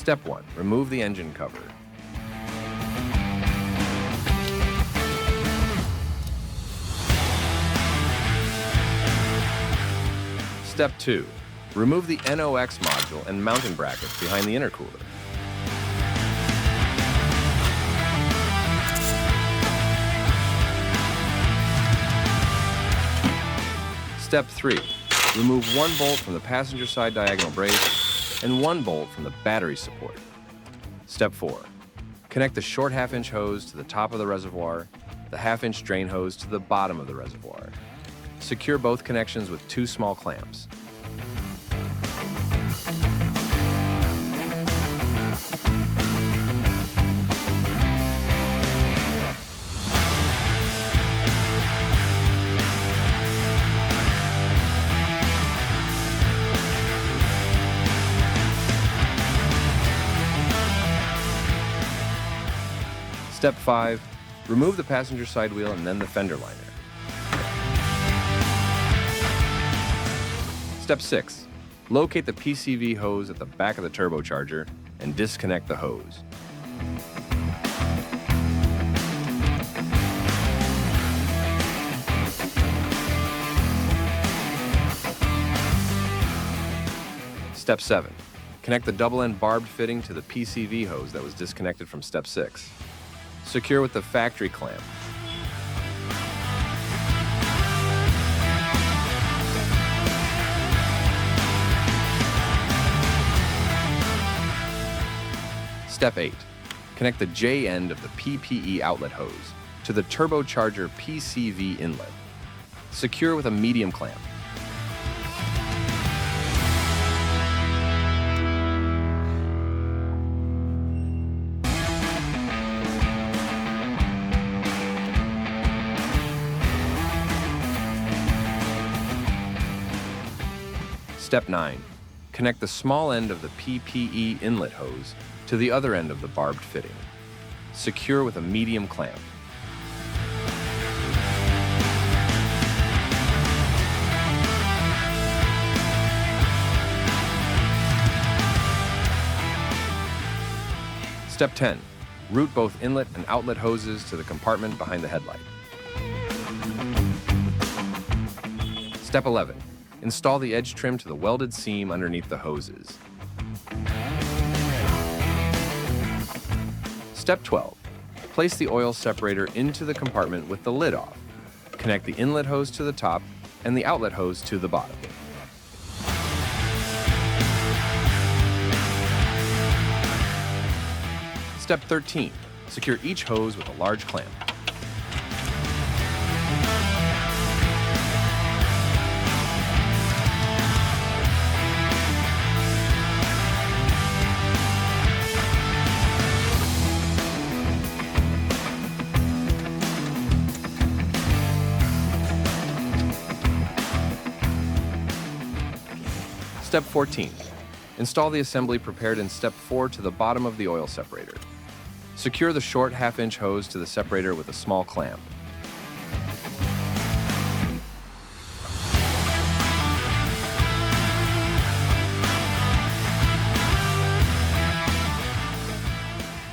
Step 1. Remove the engine cover. Step 2. Remove the NOx module and mounting brackets behind the intercooler. Step 3. Remove one bolt from the passenger side diagonal brace and one bolt from the battery support. Step 4. Connect the short half-inch hose to the top of the reservoir, the half-inch drain hose to the bottom of the reservoir. Secure both connections with 2 small clamps. Step 5. Remove the passenger side wheel and then the fender liner. Step 6. Locate the PCV hose at the back of the turbocharger and disconnect the hose. Step 7. Connect the double-end barbed fitting to the PCV hose that was disconnected from Step 6. Secure with the factory clamp. Step 8. Connect the J end of the PPE outlet hose to the turbocharger PCV inlet. Secure with a medium clamp. Step 9. Connect the small end of the PPE inlet hose to the other end of the barbed fitting. Secure with a medium clamp. Step 10. Route both inlet and outlet hoses to the compartment behind the headlight. Step 11. Install the edge trim to the welded seam underneath the hoses. Step 12. Place the oil separator into the compartment with the lid off. Connect the inlet hose to the top and the outlet hose to the bottom. Step 13. Secure each hose with a large clamp. Step 14. Install the assembly prepared in Step 4 to the bottom of the oil separator. Secure the short half-inch hose to the separator with a small clamp.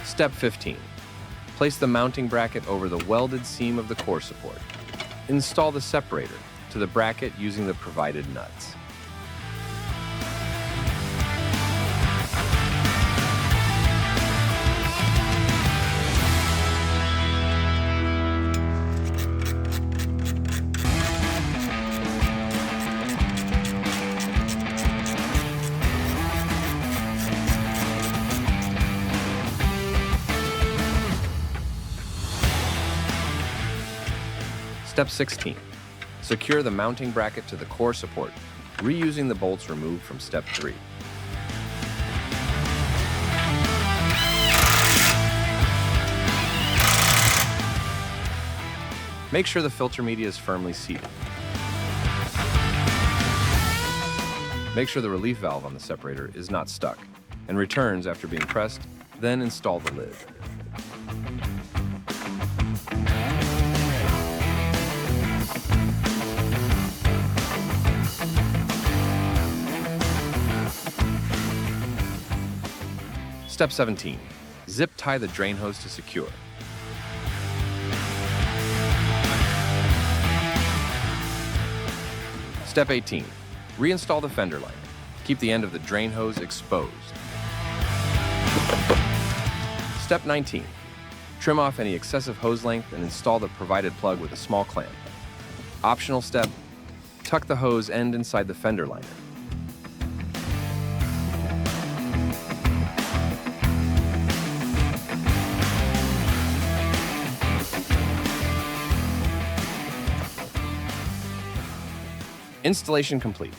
Step 15. Place the mounting bracket over the welded seam of the core support. Install the separator to the bracket using the provided nuts. Step 16. Secure the mounting bracket to the core support, reusing the bolts removed from Step 3. Make sure the filter media is firmly seated. Make sure the relief valve on the separator is not stuck and returns after being pressed, then install the lid. Step 17. Zip tie the drain hose to secure. Step 18. Reinstall the fender liner. Keep the end of the drain hose exposed. Step 19. Trim off any excessive hose length and install the provided plug with a small clamp. Optional step, tuck the hose end inside the fender liner. Installation complete.